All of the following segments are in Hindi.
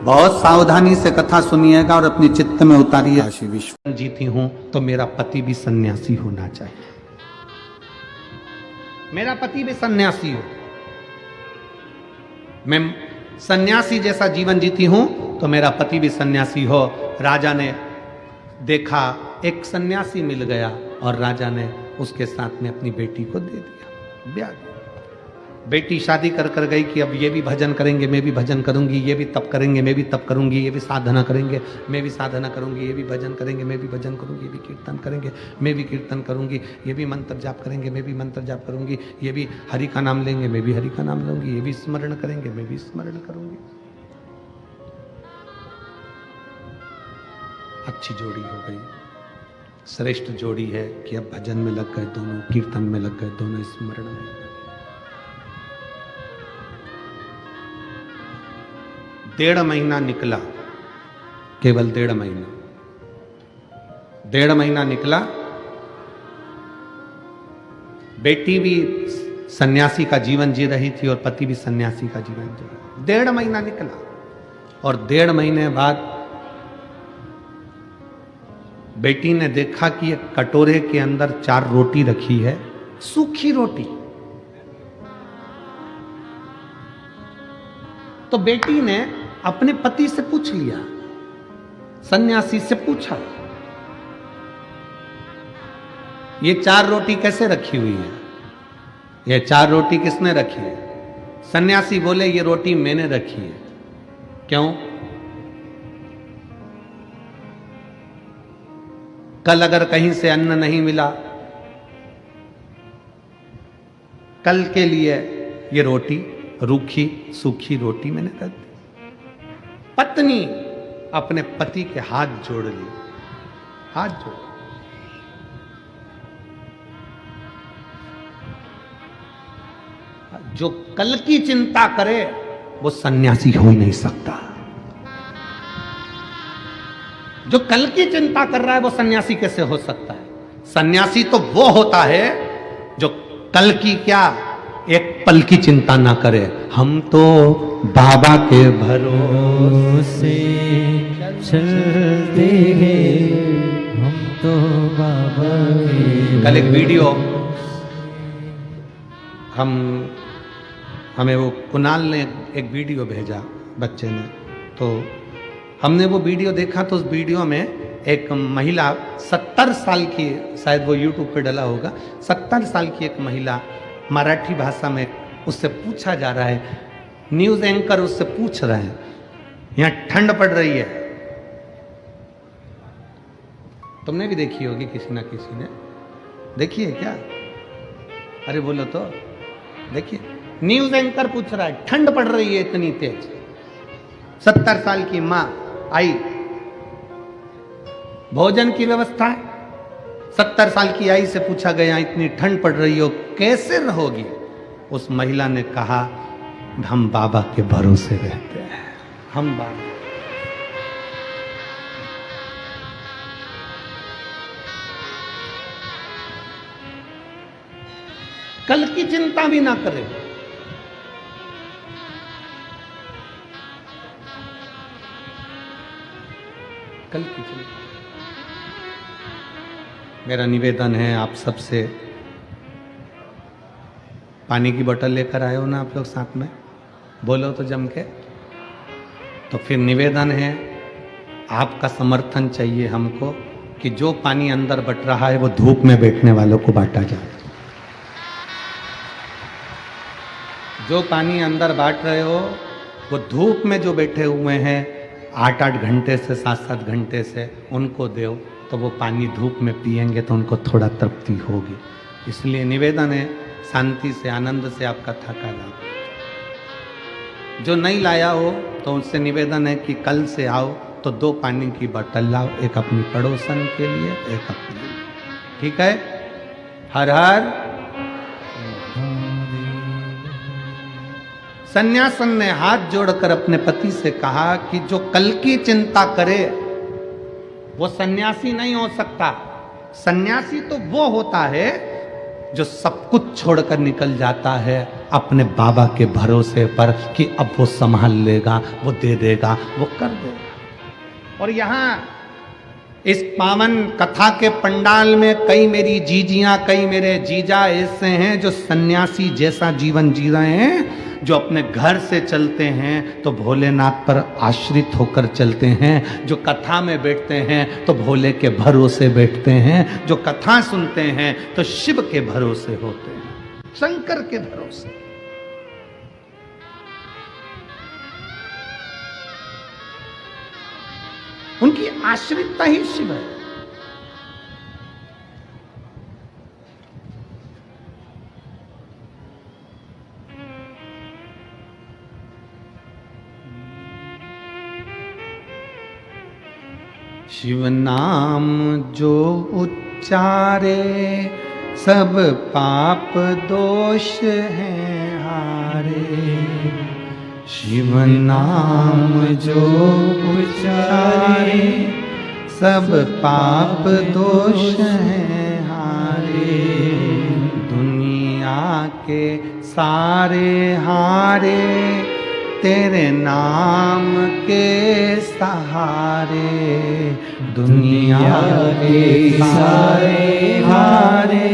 बहुत सावधानी से कथा सुनिएगा और अपने चित्त में उतारिए। काशी विश्व जीती हूं तो मेरा पति भी सन्यासी होना चाहिए, मेरा पति भी सन्यासी हो, मैं सन्यासी जैसा जीवन जीती हूं तो मेरा पति भी सन्यासी हो। राजा ने देखा एक सन्यासी मिल गया और राजा ने उसके साथ में अपनी बेटी को दे दिया, ब्याह दिया। बेटी शादी कर कर गई कि अब ये भी भजन करेंगे, मैं भी भजन करूंगी, ये भी तप करेंगे, मैं भी तप करूंगी, ये भी साधना करेंगे, मैं भी साधना करूंगी, ये भी भजन करेंगे, मैं भी भजन करूंगी, ये भी कीर्तन करेंगे, मैं भी कीर्तन करूंगी, ये भी मंत्र जाप करेंगे, मैं भी मंत्र जाप करूंगी, ये भी हरि का नाम लेंगे, मैं भी हरि का नाम लूंगी, ये भी स्मरण करेंगे, मैं भी स्मरण करूंगी। अच्छी जोड़ी हो गई, श्रेष्ठ जोड़ी है कि अब भजन में लग गए दोनों, कीर्तन में लग गए दोनों, स्मरण में लग गए। 1.5 महीना निकला, केवल 1.5 महीना, 1.5 महीना निकला। बेटी भी सन्यासी का जीवन जी रही थी और पति भी सन्यासी का जीवन जी रहा। 1.5 महीना निकला और 1.5 महीने बाद बेटी ने देखा कि एक कटोरे के अंदर 4 रोटी रखी है, सूखी रोटी। तो बेटी ने अपने पति से पूछ लिया, सन्यासी से पूछा, ये 4 रोटी कैसे रखी हुई है, ये 4 रोटी किसने रखी है? सन्यासी बोले, ये रोटी मैंने रखी है। क्यों? कल अगर कहीं से अन्न नहीं मिला, कल के लिए ये रोटी, रूखी सूखी रोटी मैंने रख दी। पत्नी अपने पति के हाथ जोड़ लिए, हाथ जोड़। जो कल की चिंता करे वो सन्यासी हो ही नहीं सकता। जो कल की चिंता कर रहा है वो सन्यासी कैसे हो सकता है? सन्यासी तो वो होता है जो कल की क्या, एक पल की चिंता ना करे। हम तो बाबा के भरोसे चलते हैं, हम तो बाबा के। कल एक वीडियो हमें वो कुणाल ने एक वीडियो भेजा, बच्चे ने, तो हमने वो वीडियो देखा। तो उस वीडियो में एक महिला 70 साल की, शायद वो यूट्यूब पे डला होगा, 70 साल की एक महिला मराठी भाषा में उससे पूछा जा रहा है, न्यूज एंकर उससे पूछ रहे हैं, यहां ठंड पड़ रही है, तुमने भी देखी होगी, किसी ना किसी ने देखी है क्या? अरे बोलो तो, देखिए, न्यूज एंकर पूछ रहा है, ठंड पड़ रही है इतनी तेज। 70 साल की मां आई, भोजन की व्यवस्था है। 70 साल की आई से पूछा गया, इतनी ठंड पड़ रही हो, कैसे रहोगी? उस महिला ने कहा, हम बाबा के भरोसे रहते हैं, हम बाबा। कल की चिंता भी ना करें। कल की चिंता। मेरा निवेदन है आप सबसे, पानी की बोतल लेकर आए हो ना आप लोग साथ में, बोलो तो जम के। तो फिर निवेदन है, आपका समर्थन चाहिए हमको कि जो पानी अंदर बट रहा है वो धूप में बैठने वालों को बांटा जाए। जो पानी अंदर बांट रहे हो वो धूप में जो बैठे हुए हैं 8-8 घंटे से 7-7 घंटे से, उनको दो, तो वो पानी धूप में पिएंगे तो उनको थोड़ा तृप्ति होगी। इसलिए निवेदन है, शांति से, आनंद से आप कथा का लाभ। जो नहीं लाया हो तो उससे निवेदन है कि कल से आओ तो 2 पानी की बोतल लाओ, एक अपनी पड़ोसन के लिए, एक अपने लिए। ठीक है? हर हर। सन्यासन ने हाथ जोड़कर अपने पति से कहा कि जो कल की चिंता करे वो सन्यासी नहीं हो सकता। सन्यासी तो वो होता है जो सब कुछ छोड़कर निकल जाता है अपने बाबा के भरोसे पर कि अब वो संभाल लेगा, वो दे देगा, वो कर देगा। और यहाँ इस पावन कथा के पंडाल में कई मेरी जीजियां, कई मेरे जीजा ऐसे हैं जो सन्यासी जैसा जीवन जी रहे हैं, जो अपने घर से चलते हैं तो भोलेनाथ पर आश्रित होकर चलते हैं, जो कथा में बैठते हैं तो भोले के भरोसे बैठते हैं, जो कथा सुनते हैं तो शिव के भरोसे होते हैं, शंकर के भरोसे। उनकी आश्रितता ही शिव है। शिव नाम जो उच्चारे सब पाप दोष हैं हारे। शिव नाम जो उच्चारे सब पाप दोष हैं हारे। दुनिया के सारे हारे तेरे नाम के सहारे। दुनिया के सारे हारे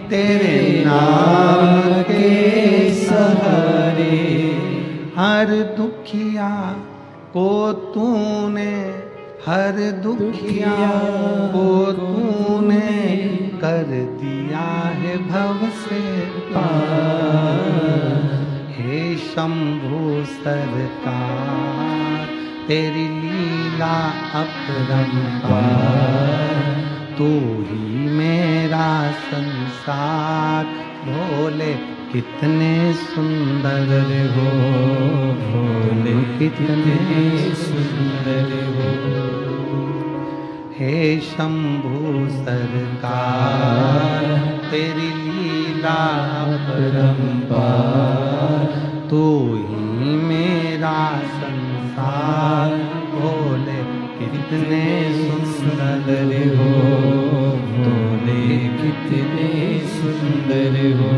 तेरे नाम के सहारे। हर दुखिया को तूने, हर दुखिया को तूने कर दिया है भव से पार। हे शंभु सरकार तेरी लीला अपरंपार। तू ही मेरा संसार। भोले कितने सुंदर हो, भोले कितने सुंदर हो। हे शंभु सरकार तेरी लीला अपरंपार। तू ही मेरा संसार। भोले कितने सुंदर हो, भोले कितने सुंदर हो।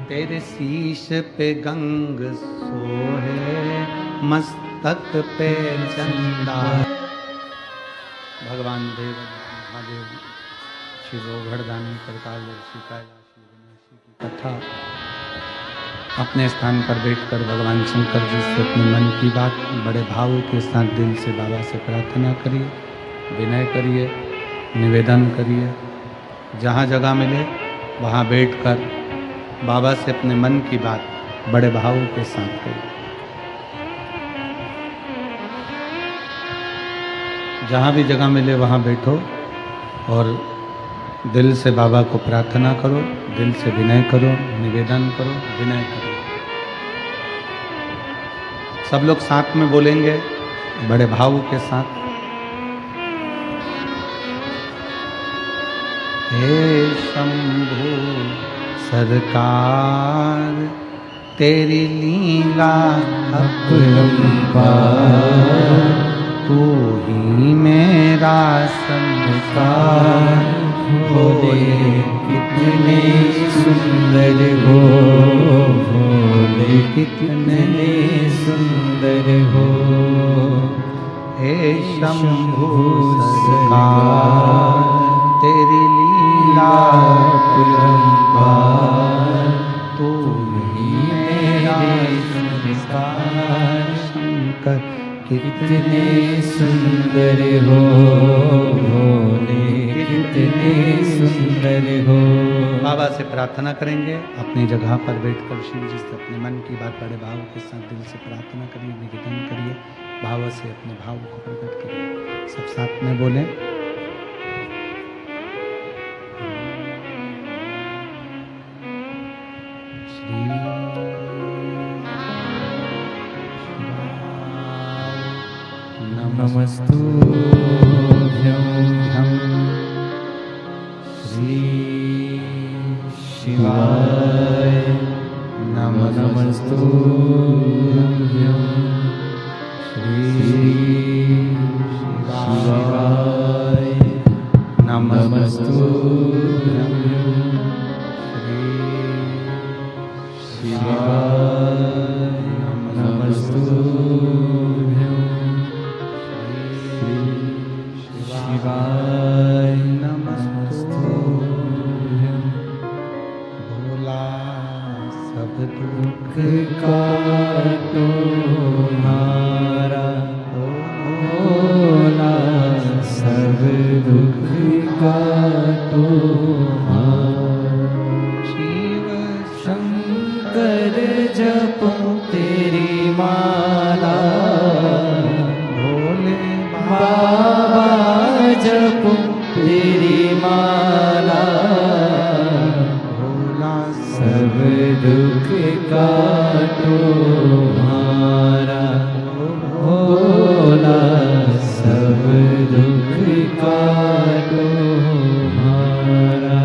तेरे शीश पे गंग सोहे, मस्तक पे चंदा। भगवान देव महादेव शिव घड़दानी करतालदर्शी कैलाशी विनाशी की कथा अपने स्थान पर बैठकर भगवान शंकर जी से अपने मन की बात बड़े भाव के साथ दिल से बाबा से प्रार्थना करिए, विनय करिए, निवेदन करिए। जहाँ जगह मिले वहाँ बैठकर बाबा से अपने मन की बात बड़े भाव के साथ करिए। जहाँ भी जगह मिले वहाँ बैठो और दिल से बाबा को प्रार्थना करो, दिल से विनय करो, निवेदन करो, विनय करो। सब लोग साथ में बोलेंगे बड़े भाव के साथ। हे शंभु सरकार तेरी लीला अपरंपार। तू ही मेरा संसार। भोले कितने सुंदर हो, भोले कितने सुंदर हो। हे शंभु सरकार तेरी लीला अपरंपार। तू ही मेरा संसार। शंकर कितने सुंदर हो, भोले कितने सुंदर हो। बाबा से प्रार्थना करेंगे। अपनी जगह पर बैठकर शिव जी से अपने मन की बात बड़े भाव के साथ दिल से प्रार्थना करिए, निवेदन करिए, भाव से अपने भाव को प्रकट करिए। सब साथ में बोले। नमस्तुभ्यं श्री शिवाय नमः। नमस्तुभ्यं श्री शिवाय नमः। नमस्तुभ्यं श्री बाबा जपो तेरी माला, भोला सब दुख काटो हमारा, भोला सब दुख काटो हमारा।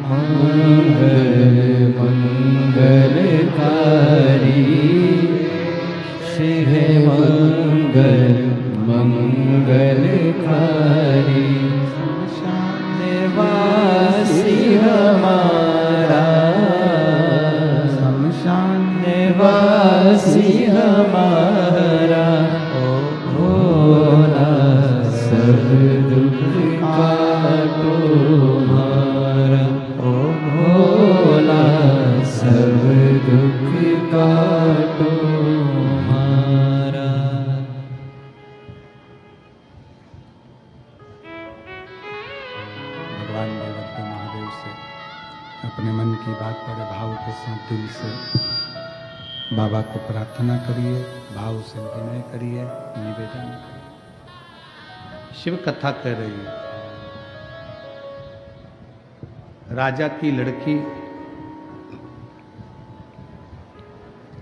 मंगल मंगलकारी शिव मंगल मंगलकारी, निवासी हमारा, शमशान निवासी हमारा, भोला सब दुख काटो हमारा, भोला सब दुख काटो हमारा। भगवान देवत्व महादेव से अपने मन की बात बड़े भाव के साथ दिल से बाबा को प्रार्थना करिए, भाव से विनय करिए, निवेदन करिए। शिव कथा कह रही है, राजा की लड़की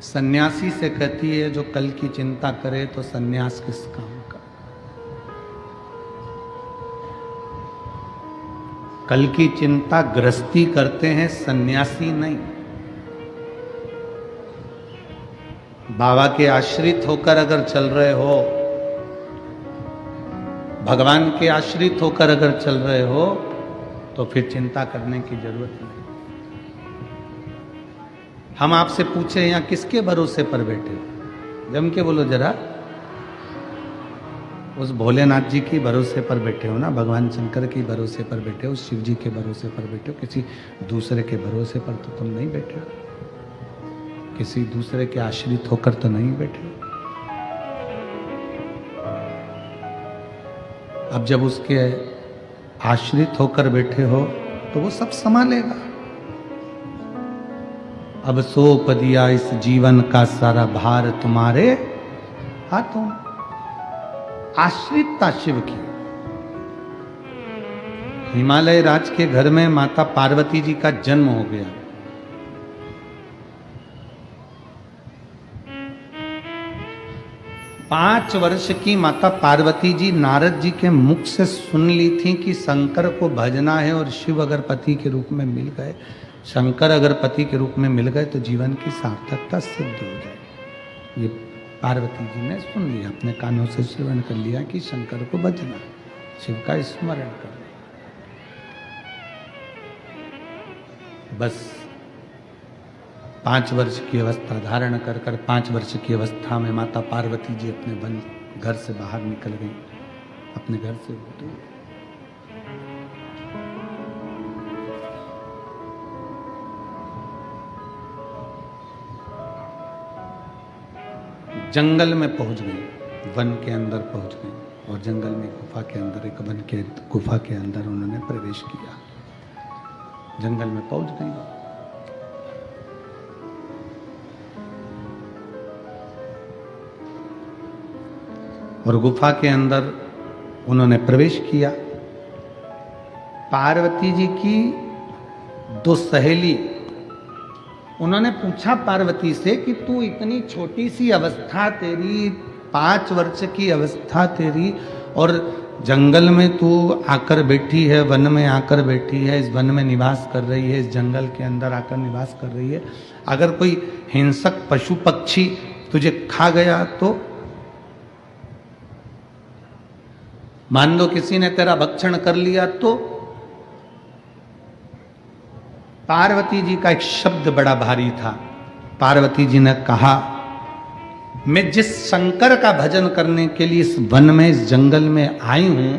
सन्यासी से कहती है जो कल की चिंता करे तो सन्यास किस काम का। कल की चिंता गृहस्थी करते हैं, सन्यासी नहीं। बाबा के आश्रित होकर अगर चल रहे हो, भगवान के आश्रित होकर अगर चल रहे हो, तो फिर चिंता करने की जरूरत नहीं। हम आपसे पूछे यहां किसके भरोसे पर बैठे हो? जम के बोलो जरा। उस भोलेनाथ जी की भरोसे पर बैठे हो ना, भगवान शंकर के भरोसे पर बैठे हो, शिव जी के भरोसे पर बैठे हो, किसी दूसरे के भरोसे पर तो तुम नहीं बैठे हो, किसी दूसरे के आश्रित होकर तो नहीं बैठे हो। अब जब उसके आश्रित होकर बैठे हो तो वो सब संभालेगा। अब सौंप दिया इस जीवन का सारा भार तुम्हारे हाथों। आश्रितता शिव की। हिमालय राज के घर में माता पार्वती जी का जन्म हो गया। पांच वर्ष की माता पार्वती जी नारद जी के मुख से सुन ली थी कि शंकर को भजना है और शिव अगर पति के रूप में मिल गए, शंकर अगर पति के रूप में मिल गए तो जीवन की सार्थकता सिद्ध हो जाए। ये पार्वती जी ने सुन लिया, अपने कानों से श्रवण कर लिया कि शंकर को भजना, शिव का स्मरण करना। बस 5 वर्ष की अवस्था धारण कर 5 वर्ष की अवस्था में माता पार्वती जी अपने वन घर से बाहर निकल गई, अपने घर से दूर। जंगल में पहुंच गई, वन के अंदर पहुंच गई और जंगल में गुफा के अंदर, एक वन के गुफा के अंदर उन्होंने प्रवेश किया। जंगल में पहुंच गई। और गुफा के अंदर उन्होंने प्रवेश किया। पार्वती जी की 2 सहेली, उन्होंने पूछा पार्वती से कि तू इतनी छोटी सी अवस्था तेरी, 5 वर्ष की अवस्था तेरी, और जंगल में तू आकर बैठी है, वन में आकर बैठी है, इस वन में निवास कर रही है, इस जंगल के अंदर आकर निवास कर रही है। अगर कोई हिंसक पशु पक्षी तुझे खा गया तो, मान लो किसी ने तेरा भक्षण कर लिया तो। पार्वती जी का एक शब्द बड़ा भारी था। पार्वती जी ने कहा, मैं जिस शंकर का भजन करने के लिए इस वन में, इस जंगल में आई हूं,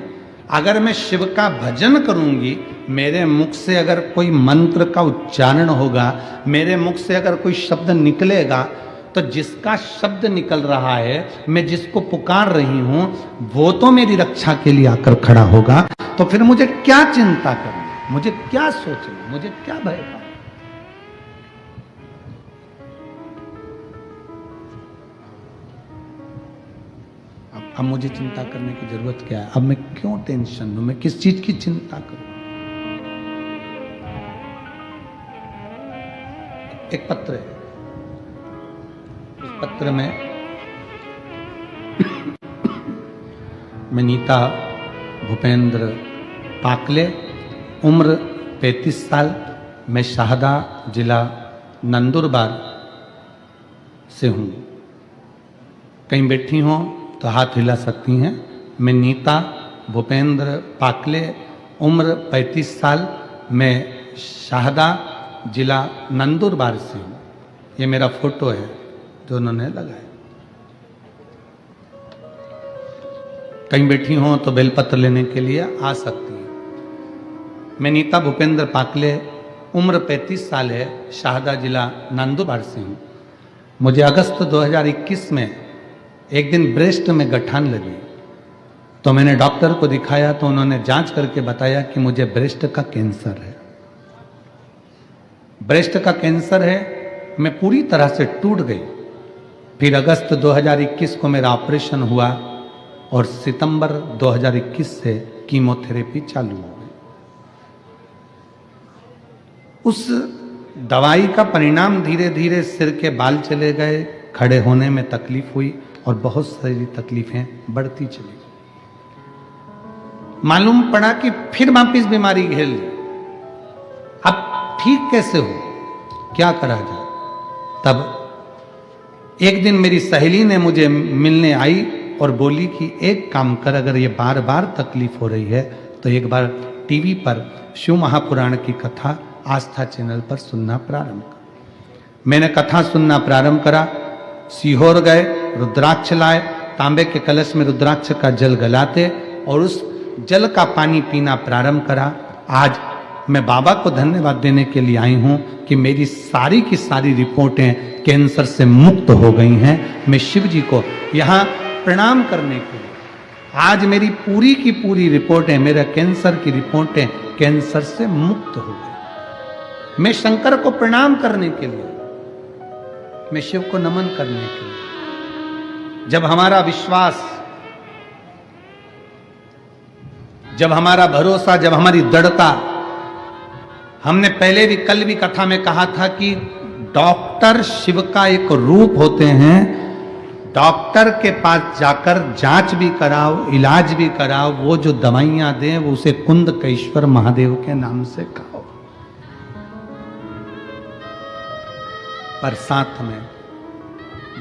अगर मैं शिव का भजन करूंगी, मेरे मुख से अगर कोई मंत्र का उच्चारण होगा, मेरे मुख से अगर कोई शब्द निकलेगा, तो जिसका शब्द निकल रहा है, मैं जिसको पुकार रही हूं, वो तो मेरी रक्षा के लिए आकर खड़ा होगा। तो फिर मुझे क्या चिंता करनी, मुझे क्या सोचना, मुझे क्या भय पाना। अब अब मुझे चिंता करने की जरूरत क्या है? अब मैं क्यों टेंशन लूं? मैं किस चीज की चिंता करूं? एक पत्र है, उस पत्र में मैं नीता भूपेंद्र पाकले, उम्र 35 साल, मैं शाहदा जिला नंदुरबार से हूँ। कहीं बैठी हों तो हाथ हिला सकती हैं। मैं नीता भूपेंद्र पाकले, उम्र 35 साल, मैं शाहदा जिला नंदुरबार से हूँ। ये मेरा फोटो है जो उन्होंने लगाया। कहीं बैठी हों तो बेलपत्र लेने के लिए आ सकती हैं। मैं नीता भूपेंद्र पाकले, उम्र 35 साल है, शाहदा जिला नंदुरबार से हूँ। मुझे अगस्त 2021 में एक दिन ब्रेस्ट में गठान लगी, तो मैंने डॉक्टर को दिखाया तो उन्होंने जांच करके बताया कि मुझे ब्रेस्ट का कैंसर है। ब्रेस्ट का कैंसर है। मैं पूरी तरह से टूट गई। फिर अगस्त 2021 को मेरा ऑपरेशन हुआ और सितंबर 2021 से कीमोथेरेपी चालू हो गई। उस दवाई का परिणाम धीरे धीरे सिर के बाल चले गए, खड़े होने में तकलीफ हुई और बहुत सारी तकलीफें बढ़ती चली। मालूम पड़ा कि फिर वापिस बीमारी घेर ली। अब ठीक कैसे हो, क्या करा जाए? तब एक दिन मेरी सहेली ने मुझे मिलने आई और बोली कि एक काम कर, अगर ये बार बार तकलीफ हो रही है तो एक बार टीवी पर शिव महापुराण की कथा आस्था चैनल पर सुनना प्रारंभ कर। मैंने कथा सुनना प्रारंभ करा। सीहोर गए, रुद्राक्ष लाए, तांबे के कलश में रुद्राक्ष का जल गलाते और उस जल का पानी पीना प्रारंभ करा। आज मैं बाबा को धन्यवाद देने के लिए आई हूं कि मेरी सारी की सारी रिपोर्टें कैंसर से मुक्त हो गई हैं। मैं शिव जी को यहाँ प्रणाम करने के लिए, आज मेरी पूरी की पूरी रिपोर्टें, मेरा कैंसर की रिपोर्टें कैंसर से मुक्त हो गई। मैं शंकर को प्रणाम करने के लिए, मैं शिव को नमन करने के लिए। जब हमारा विश्वास, जब हमारा भरोसा, जब हमारी दृढ़ता, हमने पहले भी, कल भी कथा में कहा था कि डॉक्टर शिव का एक रूप होते हैं। डॉक्टर के पास जाकर जांच भी कराओ, इलाज भी कराओ, वो जो दवाइयां दें वो उसे कुंदकेश्वर महादेव के नाम से खाओ। पर साथ में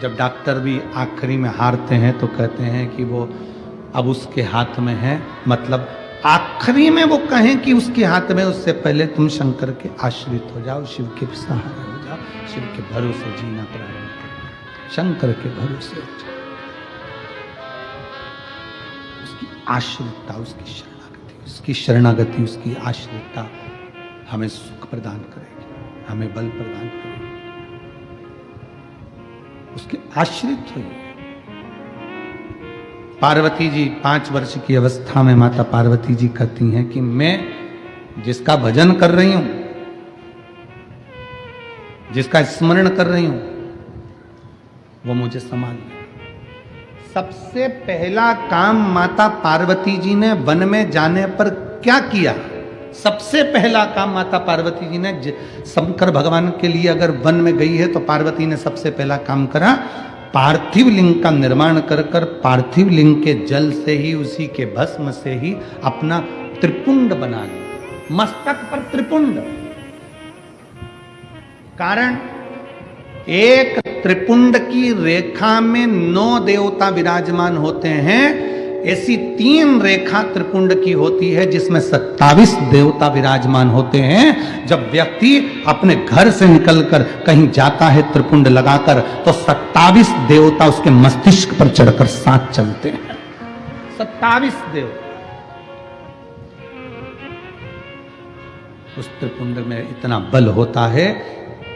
जब डॉक्टर भी आखिरी में हारते हैं तो कहते हैं कि वो अब उसके हाथ में है, मतलब आखिरी में वो कहें कि उसके हाथ में, उससे पहले तुम शंकर के आश्रित हो जाओ, शिव के सहारे हो जाओ, शिव के भरोसे जीना प्रारंभ करो, शंकर के भरोसे हो जाओ। उसकी आश्रितता, उसकी शरणागति, उसकी आश्रितता हमें सुख प्रदान करेगी, हमें बल प्रदान करेगी। उसके आश्रित होइए। पार्वती जी 5 वर्ष की अवस्था में माता पार्वती जी कहती हैं कि मैं जिसका भजन कर रही हूं, जिसका स्मरण कर रही हूं, वो मुझे संभाल ले। सबसे पहला काम माता पार्वती जी ने वन में जाने पर क्या किया? सबसे पहला काम माता पार्वती जी ने, शंकर भगवान के लिए अगर वन में गई है तो पार्वती ने सबसे पहला काम करा, पार्थिव लिंग का निर्माण कर कर पार्थिव लिंग के जल से ही, उसी के भस्म से ही अपना त्रिपुंड बना लिया, मस्तक पर त्रिपुंड। कारण एक त्रिपुंड की रेखा में 9 देवता विराजमान होते हैं, ऐसी 3 रेखा त्रिपुंड की होती है जिसमें 27 देवता विराजमान होते हैं। जब व्यक्ति अपने घर से निकलकर कहीं जाता है त्रिपुंड लगाकर, तो 27 देवता उसके मस्तिष्क पर चढ़कर साथ चलते हैं। 27 देवता। उस त्रिपुंड में इतना बल होता है,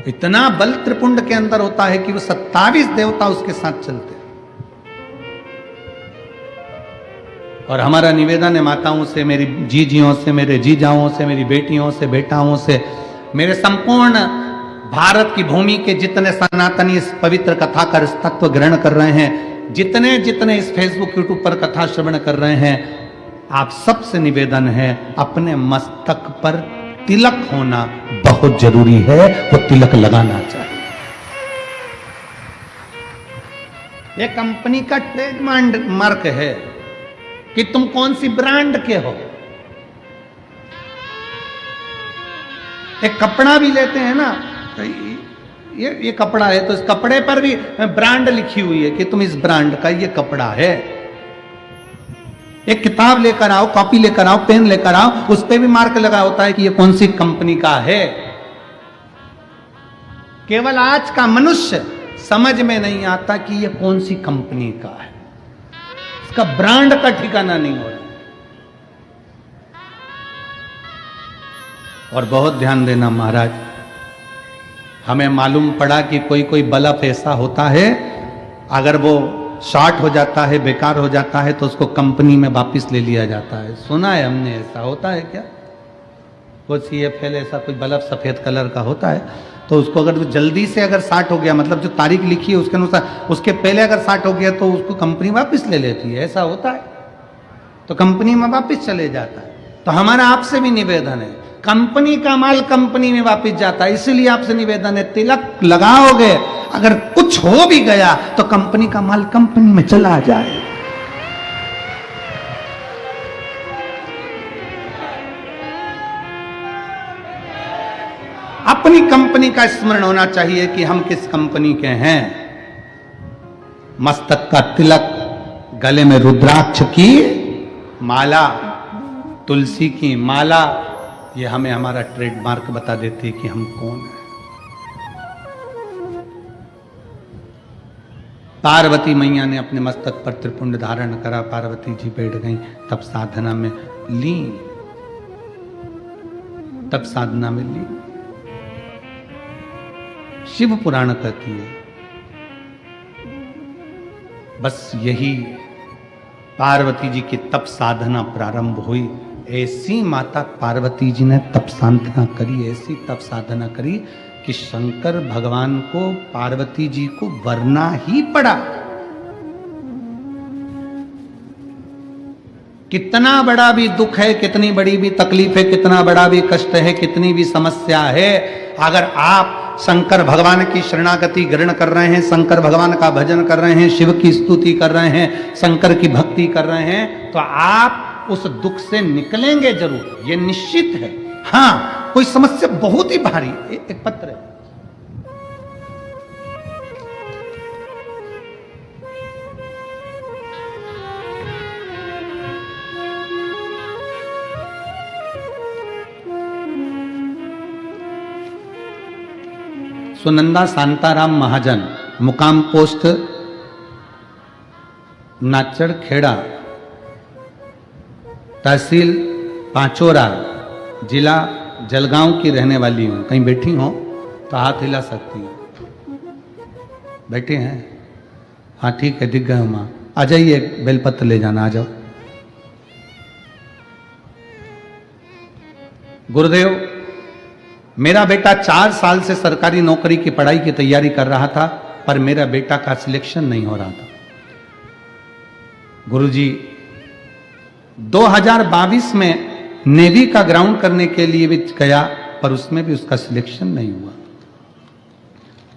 इतना बल त्रिपुंड के अंदर होता है कि वो 27 देवता उसके साथ चलते हैं। और हमारा निवेदन है माताओं से, मेरी जीजियों से, मेरे जीजाओं से, मेरी बेटियों से, बेटाओं से, मेरे संपूर्ण भारत की भूमि के जितने सनातनी इस पवित्र कथा का तत्व ग्रहण कर रहे हैं, जितने जितने इस फेसबुक यूट्यूब पर कथा श्रवण कर रहे हैं, आप सबसे निवेदन है, अपने मस्तक पर तिलक होना बहुत जरूरी है, वो तिलक लगाना चाहिए। ये कंपनी का ट्रेडमार्क मार्क है कि तुम कौन सी ब्रांड के हो। एक कपड़ा भी लेते हैं ना, तो ये कपड़ा है तो इस कपड़े पर भी ब्रांड लिखी हुई है कि तुम इस ब्रांड का ये कपड़ा है। एक किताब लेकर आओ, कॉपी लेकर आओ, पेन लेकर आओ, उस पे भी मार्क लगा होता है कि ये कौन सी कंपनी का है। केवल आज का मनुष्य समझ में नहीं आता कि ये कौन सी कंपनी का है, इसका ब्रांड का ठिकाना नहीं हो रहा। और बहुत ध्यान देना महाराज, हमें मालूम पड़ा कि कोई कोई बल्ब ऐसा होता है, अगर वो शॉर्ट हो जाता है, बेकार हो जाता है, तो उसको कंपनी में वापस ले लिया जाता है। सुना है हमने, ऐसा होता है क्या? वो CFL ऐसा कोई बल्ब सफेद कलर का होता है, तो उसको अगर जल्दी से अगर शॉर्ट हो गया, मतलब जो तारीख लिखी है उसके अनुसार, उसके पहले अगर शॉर्ट हो गया तो उसको कंपनी वापस ले लेती है। ऐसा होता है, तो कंपनी में वापस चले जाता है। तो हमारा आपसे भी निवेदन है, कंपनी का माल कंपनी में वापस जाता है, इसलिए आपसे निवेदन है, तिलक लगाओगे, अगर कुछ हो भी गया तो कंपनी का माल कंपनी में चला जाए। अपनी कंपनी का स्मरण होना चाहिए कि हम किस कंपनी के हैं। मस्तक का तिलक, गले में रुद्राक्ष की माला, तुलसी की माला, ये हमें हमारा ट्रेडमार्क बता देती है कि हम कौन हैं। पार्वती मैया ने अपने मस्तक पर त्रिपुंड धारण करा, पार्वती जी बैठ गई, तब साधना में लीन, तब साधना में लीन। शिव पुराण कहती है बस यही पार्वती जी की तप साधना प्रारंभ हुई। ऐसी माता पार्वती जी ने तप साधना करी, ऐसी तप साधना करी कि शंकर भगवान को पार्वती जी को वरना ही पड़ा। कितना बड़ा भी दुख है, कितनी बड़ी भी तकलीफ है, कितना बड़ा भी कष्ट है, कितनी भी समस्या है, अगर आप शंकर भगवान की शरणागति ग्रहण कर रहे हैं, शंकर भगवान का भजन कर रहे हैं, शिव की स्तुति कर रहे हैं, शंकर की भक्ति कर रहे हैं, तो आप उस दुख से निकलेंगे जरूर, ये निश्चित है। हाँ, कोई समस्या बहुत ही भारी, एक पत्र है, सुनंदा शांताराम महाजन, मुकाम पोस्ट नाचड़ खेड़ा, तहसील पांचोरा, जिला जलगांव की रहने वाली हूँ। कहीं बैठी हो तो हाथ हिला सकती हो। बैठे हैं? हाँ ठीक है, दिख गए हो माँ, आ जाइए, बेलपत्र ले जाना, आ जाओ। गुरुदेव, मेरा बेटा 4 साल से सरकारी नौकरी की पढ़ाई की तैयारी कर रहा था, पर मेरा बेटा का सिलेक्शन नहीं हो रहा था। गुरुजी, 2022 में नेवी का ग्राउंड करने के लिए भी गया, पर उसमें भी उसका सिलेक्शन नहीं हुआ,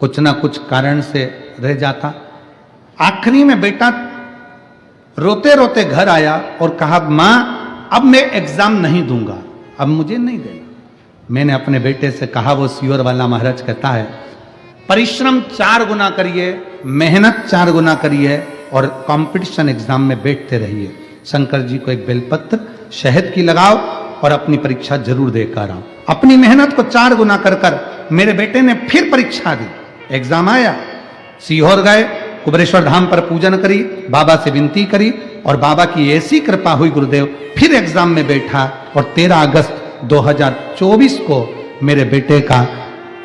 कुछ ना कुछ कारण से रह जाता। आखिरी में बेटा रोते रोते घर आया और कहा, मां अब मैं एग्जाम नहीं दूंगा, अब मुझे नहीं देना। मैंने अपने बेटे से कहा, वो सियोर वाला महाराज कहता है, परिश्रम 4 गुना करिए, मेहनत 4 गुना करिए और कंपटीशन एग्जाम में बैठते रहिए। शंकर जी को एक बेलपत्र शहद की लगाओ और अपनी परीक्षा जरूर देकर आओ। अपनी मेहनत को 4 गुना कर कर मेरे बेटे ने फिर परीक्षा दी, एग्जाम आया, सीहोर गए, कुबरेश्वर धाम पर पूजन करी, बाबा से विनती करी और बाबा की ऐसी कृपा हुई गुरुदेव, फिर एग्जाम में बैठा और 13 अगस्त 2024 को मेरे बेटे का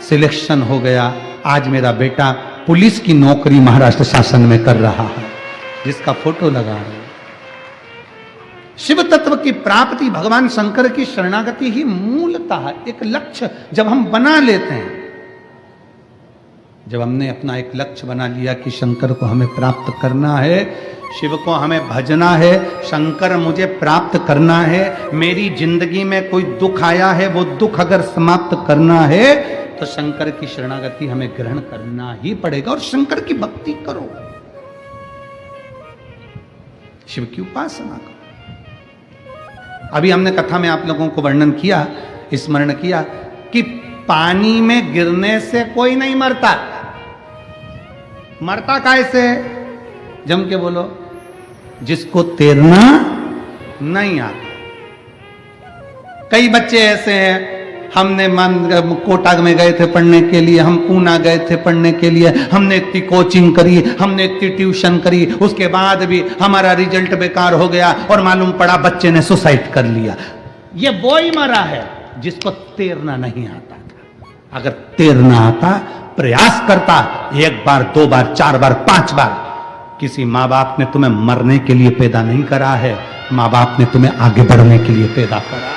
सिलेक्शन हो गया। आज मेरा बेटा पुलिस की नौकरी महाराष्ट्र शासन में कर रहा है, जिसका फोटो लगा रहे हैं। शिव तत्व की प्राप्ति, भगवान शंकर की शरणागति ही मूलतः एक लक्ष्य जब हम बना लेते हैं, जब हमने अपना एक लक्ष्य बना लिया कि शंकर को हमें प्राप्त करना है, शिव को हमें भजना है, शंकर मुझे प्राप्त करना है, मेरी जिंदगी में कोई दुख आया है वो दुख अगर समाप्त करना है तो शंकर की शरणागति हमें ग्रहण करना ही पड़ेगा और शंकर की भक्ति करो, शिव की उपासना करो। अभी हमने कथा में आप लोगों को वर्णन किया, स्मरण किया कि पानी में गिरने से कोई नहीं मरता। मरता कैसे? जम के बोलो, जिसको तैरना नहीं आता। कई बच्चे ऐसे हैं, हमने कोटा में गए थे पढ़ने के लिए, हम पूना गए थे पढ़ने के लिए, हमने इतनी कोचिंग करी, हमने इतनी ट्यूशन करी, उसके बाद भी हमारा रिजल्ट बेकार हो गया और मालूम पड़ा बच्चे ने सुसाइड कर लिया। ये वो ही मरा है जिसको तैरना नहीं आता था। अगर तैरना आता, प्रयास करता, 1 बार 2 बार 4 बार 5 बार, किसी माँ बाप ने तुम्हें मरने के लिए पैदा नहीं करा है, माँ बाप ने तुम्हें आगे बढ़ने के लिए पैदा करा है।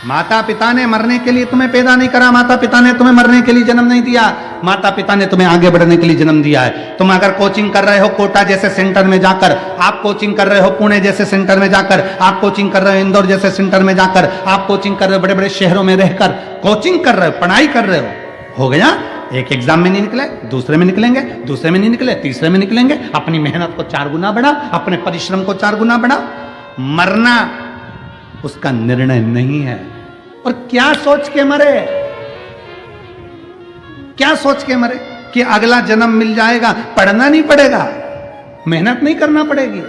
माता पिता ने मरने के लिए तुम्हें पैदा नहीं करा, माता पिता ने तुम्हें मरने के लिए जन्म नहीं दिया, माता पिता ने तुम्हें आगे बढ़ने के लिए जन्म दिया है। तुम अगर कोचिंग कर रहे हो कोटा जैसे सेंटर में जाकर, आप कोचिंग कर रहे हो पुणे जैसे सेंटर में जाकर, आप कोचिंग कर रहे हो इंदौर जैसे सेंटर में जाकर, आप कोचिंग कर रहे हो बड़े बड़े शहरों में रहकर, कोचिंग कर रहे हो, पढ़ाई कर रहे हो गया। एक एग्जाम में नहीं निकले, दूसरे में निकलेंगे, दूसरे में नहीं निकले, तीसरे में निकलेंगे। अपनी मेहनत को 4 गुना बढ़ा, अपने परिश्रम को 4 गुना बढ़ा। मरना उसका निर्णय नहीं है। और क्या सोच के मरे, क्या सोच के मरे कि अगला जन्म मिल जाएगा, पढ़ना नहीं पड़ेगा, मेहनत नहीं करना पड़ेगी।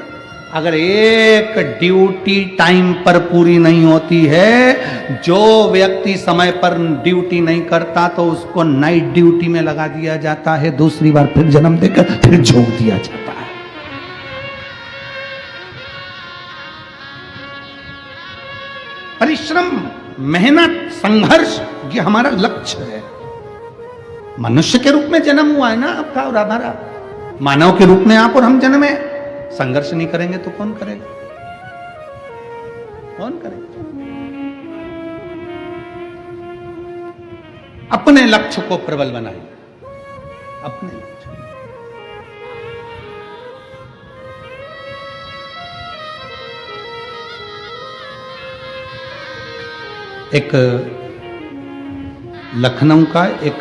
अगर एक ड्यूटी टाइम पर पूरी नहीं होती है, जो व्यक्ति समय पर ड्यूटी नहीं करता तो उसको नाइट ड्यूटी में लगा दिया जाता है, दूसरी बार फिर जन्म देकर फिर झोंक दिया जाता है। परिश्रम, मेहनत, संघर्ष, ये हमारा लक्ष्य है। मनुष्य के रूप में जन्म हुआ है ना आपका और हमारा, मानव के रूप में आप और हम जन्मे। संघर्ष नहीं करेंगे तो कौन करेगा? कौन करेगा? अपने लक्ष्य को प्रबल बनाइए, अपने लक्ष्य। एक लखनऊ का एक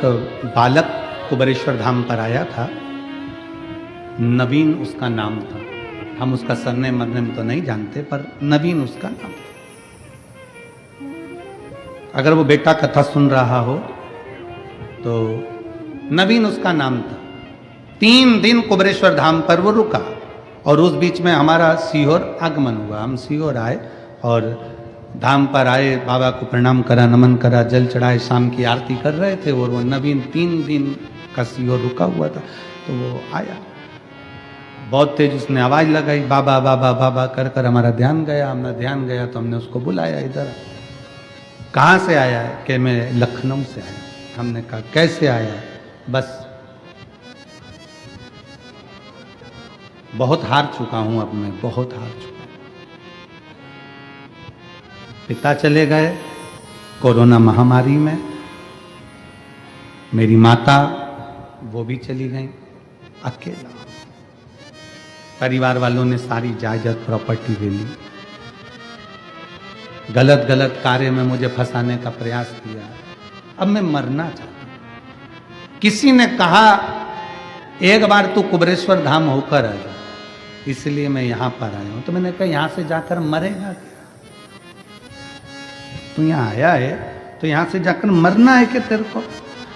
बालक कुबेरेश्वर धाम पर आया था, नवीन उसका नाम था। हम उसका सरनेम मरनेम तो नहीं जानते, पर नवीन उसका नाम था। अगर वो बेटा कथा सुन रहा हो तो नवीन उसका नाम था। 3 दिन कुबेरेश्वर धाम पर वो रुका और उस बीच में हमारा सीहोर आगमन हुआ। हम सीहोर आए और धाम पर आए, बाबा को प्रणाम करा, नमन करा, जल चढ़ाए, शाम की आरती कर रहे थे और वो नवीन 3 दिन का सीहोर रुका हुआ था। तो वो आया, बहुत तेज उसने आवाज लगाई, बाबा बाबा बाबा कर कर हमारा ध्यान गया। हमारा ध्यान गया तो हमने उसको बुलाया, इधर कहाँ से आया है? कि मैं लखनऊ से आया। हमने कहा कैसे आया है? बस बहुत हार चुका हूं, अब मैं बहुत हार चुका। पिता चले गए कोरोना महामारी में, मेरी माता वो भी चली गई, अकेला। परिवार वालों ने सारी जायदाद प्रॉपर्टी ले ली, गलत गलत कार्य में मुझे फंसाने का प्रयास किया। अब मैं मरना चाहता हूं। किसी ने कहा एक बार तू कुबेरेश्वर धाम होकर आ जा, इसलिए मैं यहां पर आया हूं। तो मैंने कहा यहां से जाकर मरेगा क्या? तू यहाँ आया है तो यहां से जाकर मरना है कि तेरे को?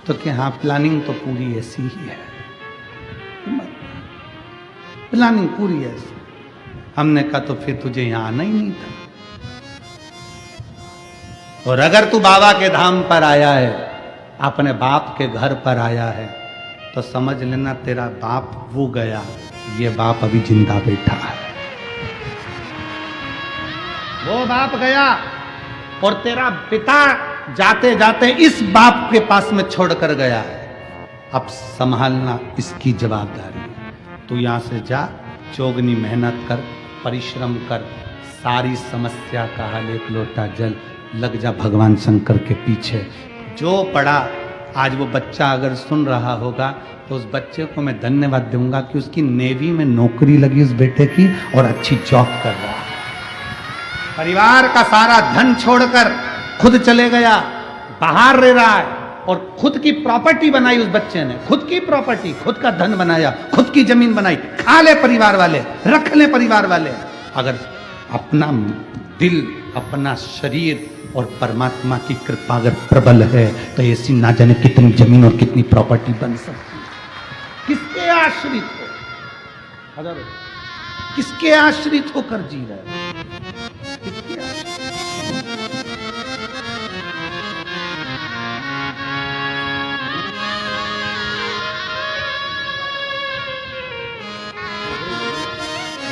तो कि हाँ, प्लानिंग तो पूरी ऐसी ही है, प्लानिंग पूरी ऐसी। हमने कहा तो फिर तुझे यहां आना ही नहीं था। और अगर तू बाबा के धाम पर आया है, अपने बाप के घर पर आया है, तो समझ लेना तेरा बाप वो गया, ये बाप अभी जिंदा बैठा है। वो बाप गया और तेरा पिता जाते जाते इस बाप के पास में छोड़कर गया है। अब संभालना इसकी जवाबदारी है। तू यहां से जा, चौगनी मेहनत कर, परिश्रम कर, सारी समस्या का हल, 1 लोटा जल, लग जा भगवान शंकर के पीछे। जो पड़ा आज वो बच्चा अगर सुन रहा होगा तो उस बच्चे को मैं धन्यवाद दूंगा कि उसकी नेवी में नौकरी लगी उस बेटे की और अच्छी जॉब कर रहा है। परिवार का सारा धन छोड़कर खुद चले गया, बाहर रह रहा है और खुद की प्रॉपर्टी बनाई उस बच्चे ने, खुद की प्रॉपर्टी, खुद का धन बनाया, खुद की जमीन बनाई। खा ले परिवार वाले, रख ले परिवार वाले। अगर अपना दिल, अपना शरीर और परमात्मा की कृपा अगर प्रबल है तो ऐसी ना जाने कितनी जमीन और कितनी प्रॉपर्टी बन सकती है। किसके आश्रित हो? अगर किसके आश्रित होकर जी रहे हो? किसके आश्रित?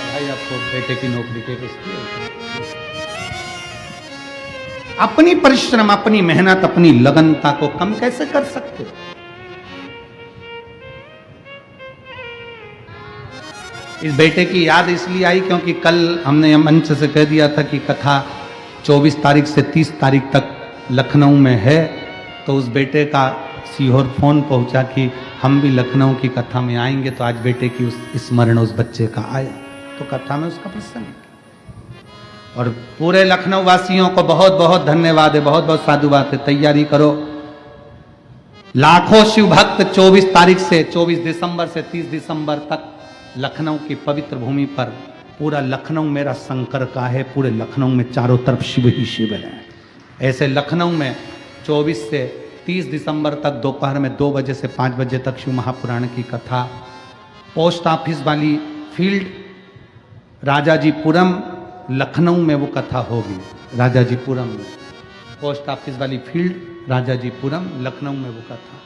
भाई आपको बेटे की नौकरी के किसकी? अपनी परिश्रम, अपनी मेहनत, अपनी लगनता को कम कैसे कर सकते हो? इस बेटे की याद इसलिए आई क्योंकि कल हमने मंच से कह दिया था कि कथा 24 तारीख से 30 तारीख तक लखनऊ में है, तो उस बेटे का सीहोर फोन पहुंचा कि हम भी लखनऊ की कथा में आएंगे। तो आज बेटे की उस स्मरण उस बच्चे का आया, तो कथा में उसका प्रसंग है। और पूरे लखनऊ वासियों को बहुत बहुत धन्यवाद है, बहुत बहुत साधुवाद है। तैयारी करो, लाखों शिव भक्त 24 तारीख से 24 दिसंबर से 30 दिसंबर तक लखनऊ की पवित्र भूमि पर, पूरा लखनऊ मेरा शंकर का है, पूरे लखनऊ में चारों तरफ शिव ही शिव है। ऐसे लखनऊ में 24 से 30 दिसंबर तक दोपहर में 2 बजे से 5 बजे तक शिव महापुराण की कथा पोस्ट ऑफिस वाली फील्ड राजाजीपुरम लखनऊ में वो कथा होगी। राजाजीपुरम में पोस्ट ऑफिस वाली फील्ड राजाजीपुरम लखनऊ में वो कथा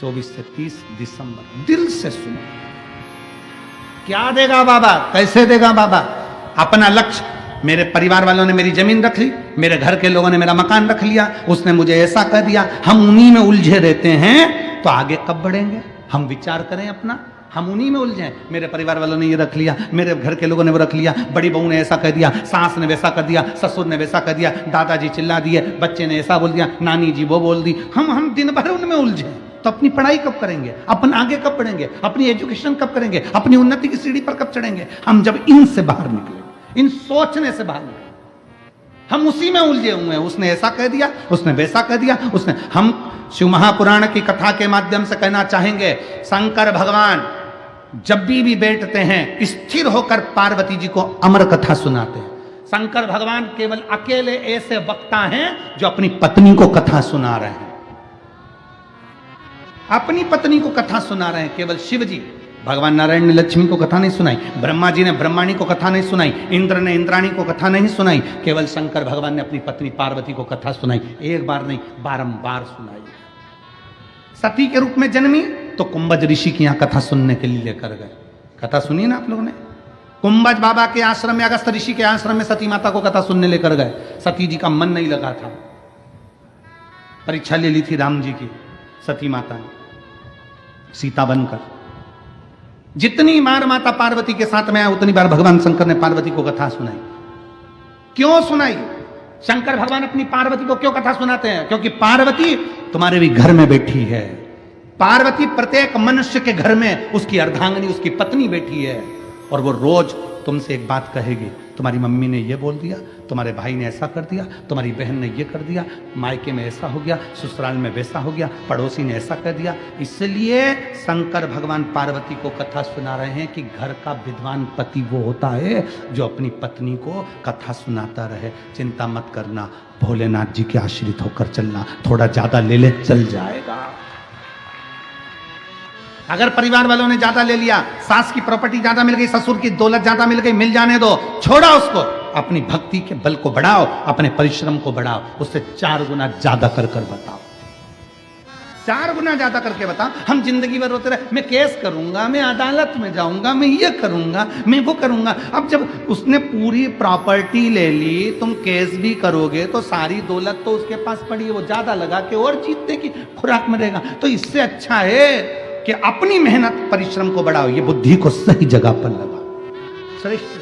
24 से 30 दिसंबर। दिल से सुनो, क्या देगा बाबा, कैसे देगा बाबा? अपना लक्ष्य, मेरे परिवार वालों ने मेरी जमीन रख ली, मेरे घर के लोगों ने मेरा मकान रख लिया, उसने मुझे ऐसा कह दिया, हम उन्हीं में उलझे रहते हैं, तो आगे कब बढ़ेंगे? हम विचार करें अपना, हम उन्हीं में उलझे। मेरे परिवार वालों ने ये रख लिया, मेरे घर के लोगों ने वो रख लिया, बड़ी बहू ने ऐसा कह दिया, सास ने वैसा कर दिया, ससुर ने वैसा कर दिया, दादाजी चिल्ला दिए, बच्चे ने ऐसा बोल दिया, नानी जी वो बोल दी। हम दिन भर उनमें उलझे, तो अपनी पढ़ाई कब करेंगे? अपन आगे कब बढ़ेंगे? अपनी एजुकेशन कब करेंगे? अपनी उन्नति की सीढ़ी पर कब चढ़ेंगे? हम जब इनसे बाहर निकले, इन सोचने से बाहर निकले, हम उसी में उलझे हुए हैं। उसने ऐसा कह दिया, उसने वैसा कह दिया, उसने। हम शिव महापुराण की कथा के माध्यम से कहना चाहेंगे, शंकर भगवान जब भी बैठते हैं स्थिर होकर पार्वती जी को अमर कथा सुनाते हैं। शंकर भगवान केवल अकेले ऐसे वक्ता हैं जो अपनी पत्नी को कथा सुना रहे हैं, अपनी पत्नी को कथा सुना रहे हैं। केवल शिव जी, भगवान नारायण ने लक्ष्मी को कथा नहीं सुनाई, ब्रह्मा जी ने ब्रह्माणी को कथा नहीं सुनाई, इंद्र ने इंद्राणी को कथा नहीं सुनाई, केवल शंकर भगवान ने अपनी पत्नी पार्वती को कथा सुनाई। एक बार नहीं, बारंबार सुनाई। सती के रूप में जन्मी तो कुंभज ऋषि की यहां कथा सुनने के लिए लेकर गए। कथा सुनी ना आप लोगों ने? कुंभज बाबा के आश्रम में, अगस्त ऋषि के आश्रम में सती माता को कथा सुनने लेकर गए। सती जी का मन नहीं लगा था, परीक्षा ले ली थी राम जी की सती माता ने, सीता बनकर। जितनी बार माता पार्वती के साथ में आया उतनी बार भगवान शंकर ने पार्वती को कथा सुनाई। क्यों सुनाई? शंकर भगवान अपनी पार्वती को क्यों कथा सुनाते हैं? क्योंकि पार्वती तुम्हारे भी घर में बैठी है। पार्वती प्रत्येक मनुष्य के घर में उसकी अर्धांगिनी, उसकी पत्नी बैठी है, और वो रोज तुमसे एक बात कहेगी, तुम्हारी मम्मी ने ये बोल दिया, तुम्हारे भाई ने ऐसा कर दिया, तुम्हारी बहन ने ये कर दिया, मायके में ऐसा हो गया, ससुराल में वैसा हो गया, पड़ोसी ने ऐसा कर दिया। इसलिए शंकर भगवान पार्वती को कथा सुना रहे हैं कि घर का विद्वान पति वो होता है जो अपनी पत्नी को कथा सुनाता रहे। चिंता मत करना, भोलेनाथ जी के आश्रित होकर चलना, थोड़ा ज्यादा ले ले चल जाएगा। अगर परिवार वालों ने ज्यादा ले लिया, सास की प्रॉपर्टी ज्यादा मिल गई, ससुर की दौलत ज्यादा मिल गई, मिल जाने दो, छोड़ा उसको। अपनी भक्ति के बल को बढ़ाओ, अपने परिश्रम को बढ़ाओ, उससे 4 गुना ज्यादा कर बताओ, 4 गुना ज्यादा करके बताओ। हम जिंदगी भर रोते रहे, मैं केस करूंगा, मैं अदालत में जाऊंगा, मैं ये करूंगा, मैं वो करूंगा। अब जब उसने पूरी प्रॉपर्टी ले ली, तुम केस भी करोगे तो सारी दौलत तो उसके पास पड़ी है, वो ज्यादा लगा के और जीतने की खुराक में रहेगा। तो इससे अच्छा है कि अपनी मेहनत परिश्रम को बढ़ाओ, ये बुद्धि को सही जगह पर लगाओ। श्रेष्ठ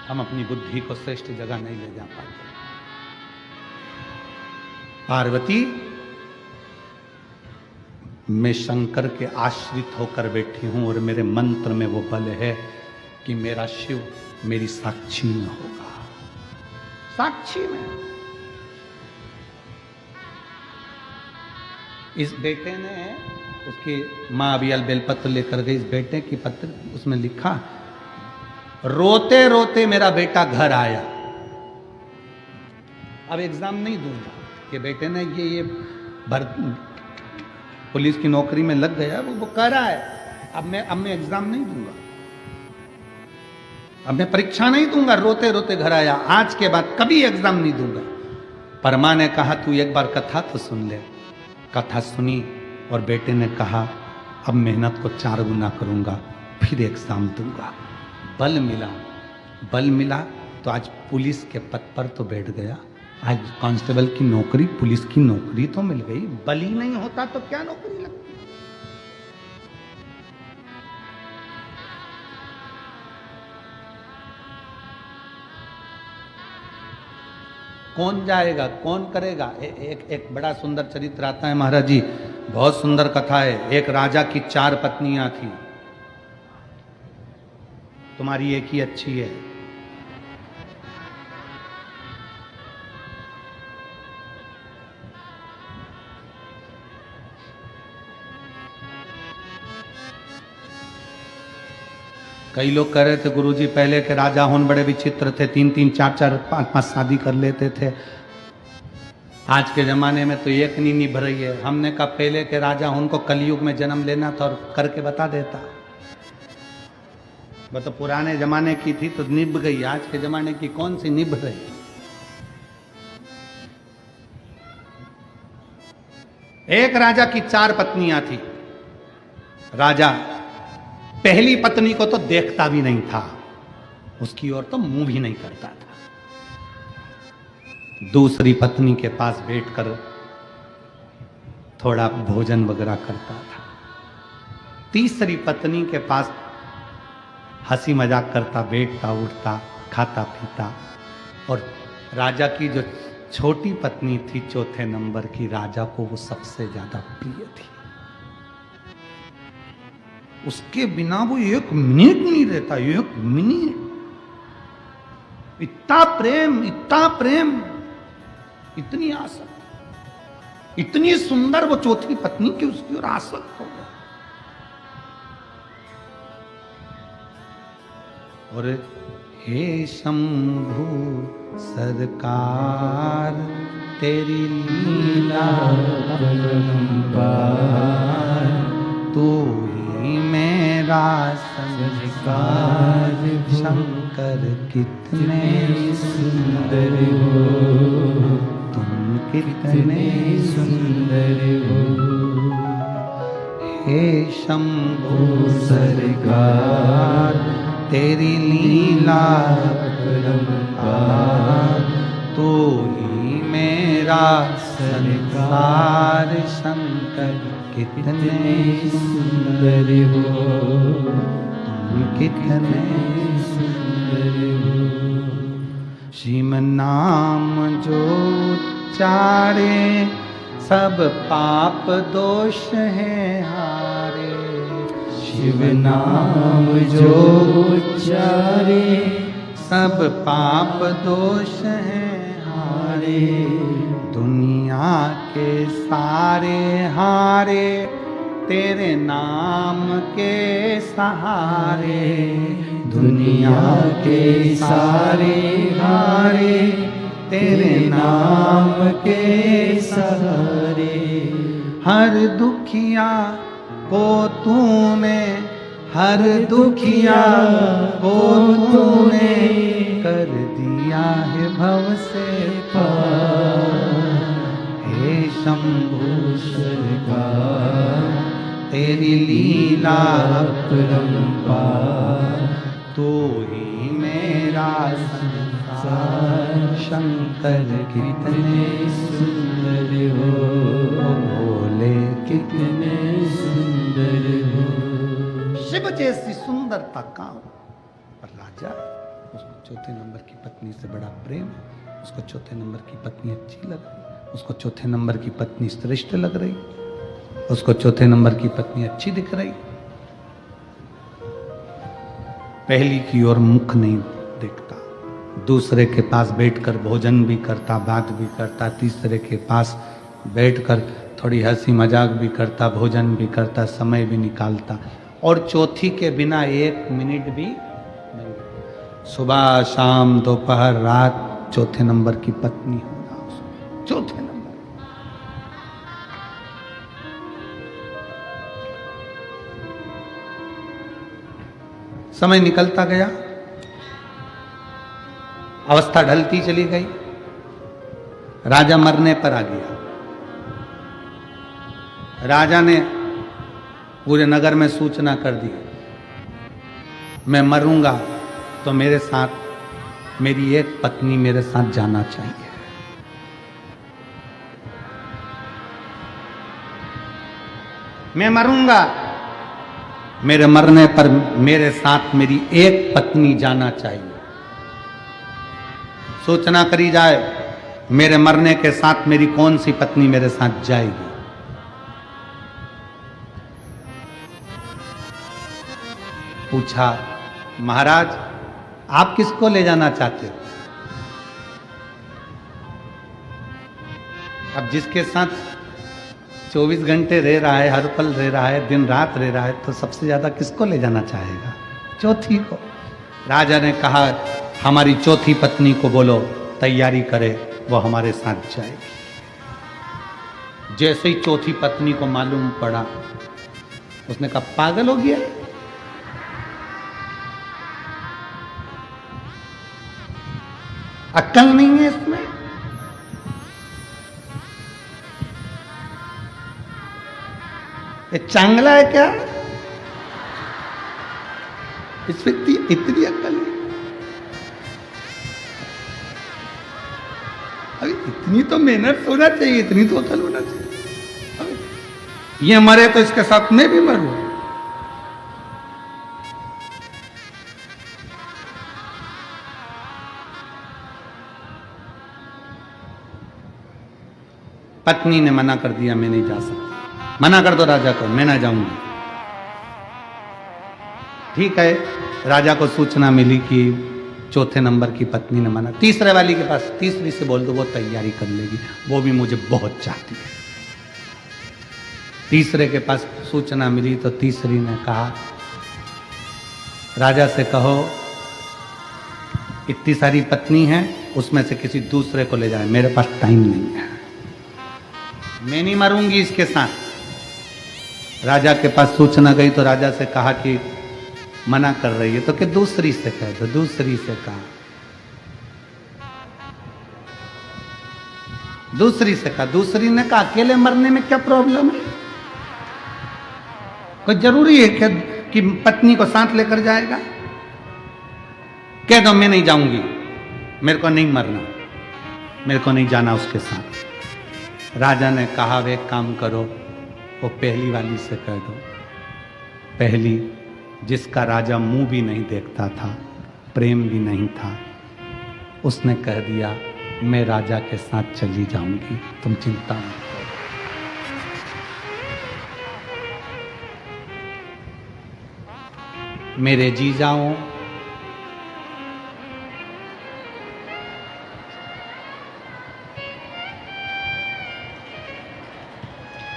हम अपनी बुद्धि को श्रेष्ठ जगह नहीं ले जा पाते। पार्वती, मैं शंकर के आश्रित होकर बैठी हूं और मेरे मंत्र में वो बल है कि मेरा शिव मेरी साक्षी में होगा, साक्षी में। इस बेटे ने, उसकी मां अबियल बेलपत्र लेकर गई, इस बेटे की पत्र, उसमें लिखा, रोते रोते मेरा बेटा घर आया, अब एग्जाम नहीं दूंगा। कि बेटे ने ये पुलिस की नौकरी में लग गया, वो कह रहा है अब मैं एग्जाम नहीं दूंगा, अब मैं परीक्षा नहीं दूंगा, रोते रोते घर आया, आज के बाद कभी एग्जाम नहीं दूंगा। परमा ने कहा तू एक बार कथा तो सुन ले। कथा सुनी और बेटे ने कहा अब मेहनत को 4 गुना करूंगा, फिर एग्जाम दूंगा। बल मिला तो आज पुलिस के पद पर तो बैठ गया, आज कांस्टेबल की नौकरी, पुलिस की नौकरी तो मिल गई। बल ही नहीं होता तो क्या नौकरी लगती। कौन जाएगा, कौन करेगा। एक बड़ा सुंदर चरित्र आता है महाराज जी, बहुत सुंदर कथा है। एक राजा की 4 पत्नियां थी, तुम्हारी एक ही अच्छी है। कई लोग कह रहे थे गुरुजी पहले के राजा होन बड़े विचित्र थे, 3-3, 4-4, 5-5 शादी कर लेते थे। आज के जमाने में तो एक नहीं निभ रही है। हमने कहा पहले के राजा उनको कलयुग में जन्म लेना था और करके बता देता। वो तो पुराने जमाने की थी तो निभ गई, आज के जमाने की कौन सी निभ रही। एक राजा की 4 पत्नियां थी। राजा पहली पत्नी को तो देखता भी नहीं था, उसकी ओर तो मुंह भी नहीं करता था। दूसरी पत्नी के पास बैठकर थोड़ा भोजन वगैरह करता था। तीसरी पत्नी के पास हंसी मजाक करता, बैठता उठता, खाता पीता। और राजा की जो छोटी पत्नी थी 4थे नंबर की, राजा को वो सबसे ज्यादा प्रिय थी। उसके बिना वो 1 मिनट नहीं रहता, 1 मिनट। इतना प्रेम, इतनी आसक्त, इतनी सुंदर वो 4थी पत्नी की उसकी ओर आसक्त हो गया। और हे शंभु सरकार तेरी लीला अपरंपार, तू ही मेरा संस्कार। शंकर कितने सुंदर हो, तुम कितने सुंदर हो। हे शंभु सरकार तेरी लीला अपरंपार, तू ही मेरा सरकार। शंकर कितने सुंदर हो, तुम कितने सुंदर हो। शिव नाम जो उच्चारे, सब पाप दोष है हारे। शिव नाम जो उच्चारे, सब पाप दोष है हारे। दुनिया के सारे हारे, तेरे नाम के सहारे। दुनिया के सारे हारे, तेरे नाम के सहारे। हर दुखिया को तूने, हर दुखिया को तूने कर दिया है भव से पार। हे शंभु सरकार तेरी लीला अपरंपार, तू ही मेरा संसार। शंकर कितने सुंदर हो, भोले कितने सुंदर हो। शिव जैसी सुंदरता कहाँ। पर राजा, उसको 4थे नंबर की पत्नी से बड़ा प्रेम, उसको 4थे नंबर की पत्नी अच्छी लगी। उसको चौथे नंबर की पत्नी श्रेष्ठ लग रही, उसको चौथे नंबर की पत्नी अच्छी दिख रही। पहली की ओर मुख नहीं देखता, दूसरे के पास बैठकर भोजन भी करता, बात भी करता, तीसरे के पास बैठकर थोड़ी हंसी मजाक भी करता, भोजन भी करता, समय भी निकालता, और चौथी के बिना 1 मिनट भी नहीं। सुबह शाम दोपहर रात चौथे नंबर की पत्नी होना, चौथे नंबर। समय निकलता गया, अवस्था ढलती चली गई, राजा मरने पर आ गया। राजा ने पूरे नगर में सूचना कर दी, मैं मरूंगा तो मेरे साथ मेरी एक पत्नी मेरे साथ जाना चाहिए। मैं मरूंगा, मेरे मरने पर मेरे साथ मेरी एक पत्नी जाना चाहिए। सूचना करी जाए मेरे मरने के साथ मेरी कौन सी पत्नी मेरे साथ जाएगी। पूछा, महाराज आप किसको ले जाना चाहते हो? अब जिसके साथ 24 घंटे रह रहा है, हर पल रह रहा है, दिन रात रह रहा है, तो सबसे ज्यादा किसको ले जाना चाहेगा? चौथी को। राजा ने कहा, हमारी चौथी पत्नी को बोलो तैयारी करे, वो हमारे साथ जाएगी। जैसे ही चौथी पत्नी को मालूम पड़ा, उसने कहा पागल हो गया, अक्ल नहीं है इसमें। ये चांगला है क्या? इसमें इतनी अक्ल है? अभी इतनी तो मेहनत होना चाहिए, इतनी तो अक्ल होना चाहिए। ये मरे तो इसके साथ मैं भी मरूं। पत्नी ने मना कर दिया, मैं नहीं जा सकती। मना कर दो राजा को, मैं ना जाऊंगी। ठीक है, राजा को सूचना मिली कि चौथे नंबर की पत्नी ने मना। तीसरे वाली के पास, तीसरी से बोल दो, वो तैयारी कर लेगी, वो भी मुझे बहुत चाहती है। तीसरे के पास सूचना मिली तो तीसरी ने कहा, राजा से कहो इतनी सारी पत्नी है, उसमें से किसी दूसरे को ले जाए, मेरे पास टाइम नहीं है, मैं नहीं मरूंगी इसके साथ। राजा के पास सूचना गई तो राजा से कहा कि मना कर रही है, तो कि दूसरी से कह दो। दूसरी से कहा, दूसरी से कहा। दूसरी ने कहा अकेले मरने में क्या प्रॉब्लम है? कोई जरूरी है क्या कि पत्नी को साथ लेकर जाएगा? कह दो मैं नहीं जाऊंगी, मेरे को नहीं मरना, मेरे को नहीं जाना उसके साथ। राजा ने कहा वे एक काम करो, वो पहली वाली से कह दो। पहली, जिसका राजा मुंह भी नहीं देखता था, प्रेम भी नहीं था, उसने कह दिया मैं राजा के साथ चली जाऊंगी, तुम चिंता मत करो। मेरे जीजाओं,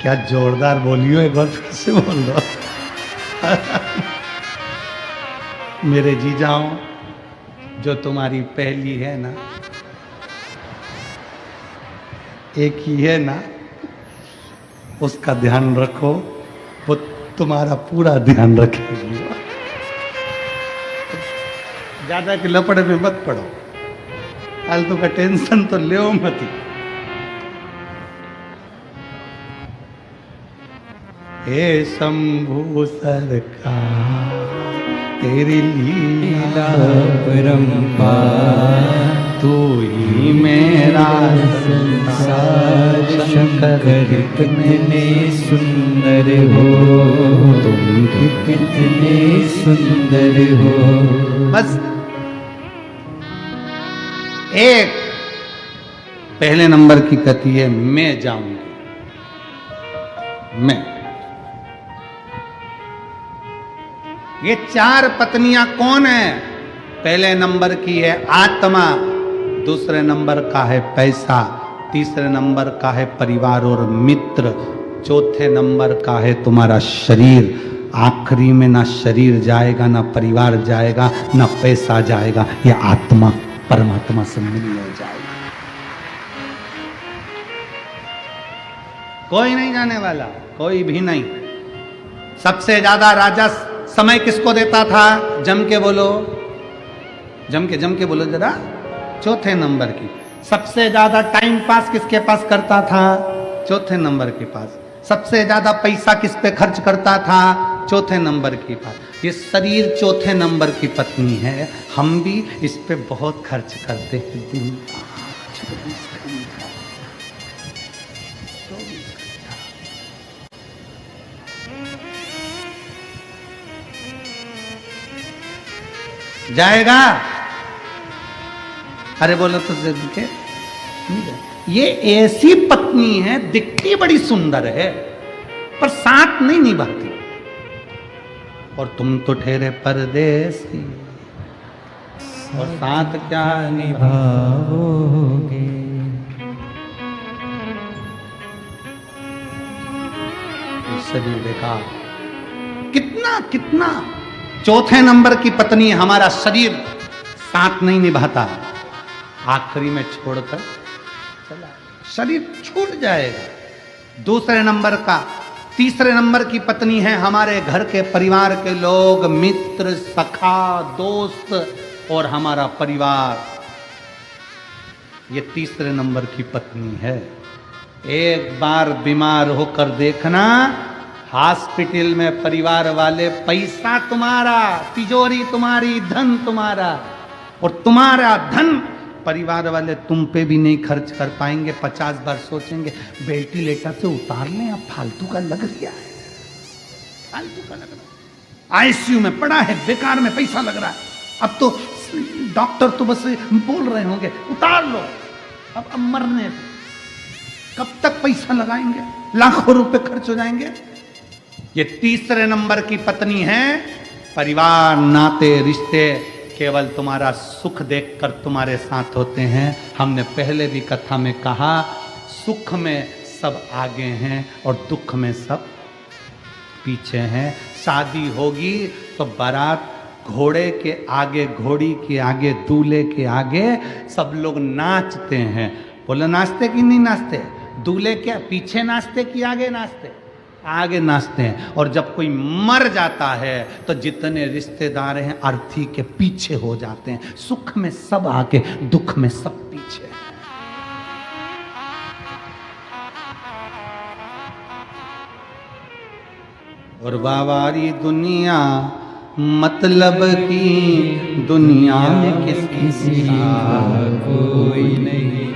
क्या जोरदार बोलियो, एक बार फिर से बोल दो। मेरे जीजाओं, जो तुम्हारी पहली है ना, एक ही है ना, उसका ध्यान रखो, वो तुम्हारा पूरा ध्यान रखेगी। ज्यादा के लपड़े में मत पड़ो, फालतू का टेंशन तो ले मत। हे शंभु सरकार, तेरी लीला परंपार, तू ही मेरा संसार। शंकर कितने सुंदर हो, तुम कितने सुंदर हो। बस एक पहले नंबर की कहती है मैं जाऊंगी, मैं। ये 4 पत्नियां कौन है? पहले नंबर की है आत्मा, दूसरे नंबर का है पैसा, तीसरे नंबर का है परिवार और मित्र, चौथे नंबर का है तुम्हारा शरीर। आखिरी में ना शरीर जाएगा, ना परिवार जाएगा, ना पैसा जाएगा, ये आत्मा परमात्मा से मिलने जाएगा। कोई नहीं जाने वाला, कोई भी नहीं। सबसे ज्यादा राजा समय किसको देता था? जम के बोलो, जम के बोलो जरा। चौथे नंबर की। सबसे ज्यादा टाइम पास किसके पास करता था? चौथे नंबर के पास। सबसे ज्यादा पैसा किस पे खर्च करता था? चौथे नंबर के पास। ये शरीर चौथे नंबर की पत्नी है। हम भी इस पे बहुत खर्च करते हैं। दिन का 24 घंटा, 24 घंटा जाएगा। अरे बोलो तो के ये ऐसी पत्नी है, दिखती बड़ी सुंदर है पर साथ नहीं निभाती। और तुम तो ठहरे परदेसी और साथ क्या निभाओगे। शरीर देखा कितना कितना। चौथे नंबर की पत्नी हमारा शरीर साथ नहीं निभाता, आखिरी में छोड़कर चला, शरीर छूट जाएगा। दूसरे नंबर का, तीसरे नंबर की पत्नी है हमारे घर के परिवार के लोग, मित्र, सखा, दोस्त और हमारा परिवार। ये तीसरे नंबर की पत्नी है। एक बार बीमार होकर देखना, हॉस्पिटल में परिवार वाले, पैसा तुम्हारा, तिजोरी तुम्हारी, धन तुम्हारा, और तुम्हारा धन परिवार वाले तुम पे भी नहीं खर्च कर पाएंगे। 50 बार सोचेंगे वेंटिलेटर से उतार लें, अब फालतू का लग रहा है, फालतू का लग रहा है, आईसीयू में पड़ा है, बेकार में पैसा लग रहा है। अब तो डॉक्टर तो बस बोल रहे होंगे उतार लो, अब मरने दो। कब तक पैसा लगाएंगे? लाखों रुपए खर्च हो जाएंगे। ये तीसरे नंबर की पत्नी है। परिवार, नाते, रिश्ते केवल तुम्हारा सुख देखकर तुम्हारे साथ होते हैं। हमने पहले भी कथा में कहा, सुख में सब आगे हैं और दुख में सब पीछे हैं। शादी होगी तो बारात घोड़े के आगे, घोड़ी के आगे, दूल्हे के आगे सब लोग नाचते हैं। बोलो नाचते कि नहीं नाचते? दूल्हे क्या पीछे नाचते कि आगे नाचते? आगे नाचते हैं। और जब कोई मर जाता है तो जितने रिश्तेदार हैं अर्थी के पीछे हो जाते हैं। सुख में सब आगे, दुख में सब पीछे। और बाबारी दुनिया मतलब की दुनिया में किसी का कोई नहीं।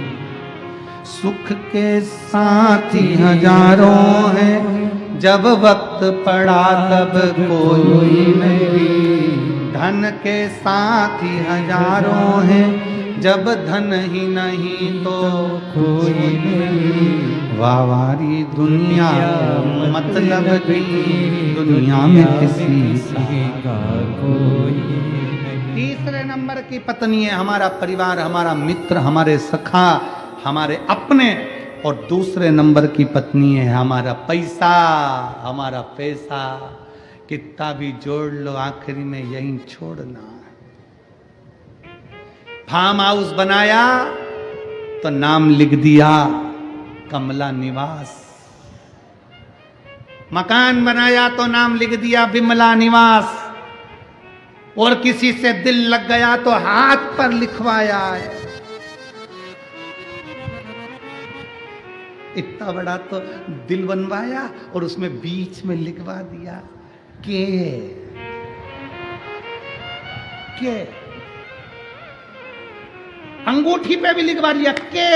सुख के साथी हजारों हैं, जब वक्त पड़ा तब कोई नहीं। धन के साथी हजारों हैं, जब धन ही नहीं तो कोई नहीं। वावारी दुनिया मतलब की दुनिया में किसी का कोई नहीं। तीसरे नंबर की पत्नी है हमारा परिवार, हमारा मित्र, हमारे सखा, हमारे अपने। और दूसरे नंबर की पत्नी है हमारा पैसा, हमारा पैसा। कितना भी जोड़ लो आखिरी में यहीं छोड़ना है। फार्म हाउस बनाया तो नाम लिख दिया कमला निवास। मकान बनाया तो नाम लिख दिया विमला निवास। और किसी से दिल लग गया तो हाथ पर लिखवाया है। इतना बड़ा तो दिल बनवाया और उसमें बीच में लिखवा दिया के। अंगूठी पे भी लिखवा दिया के।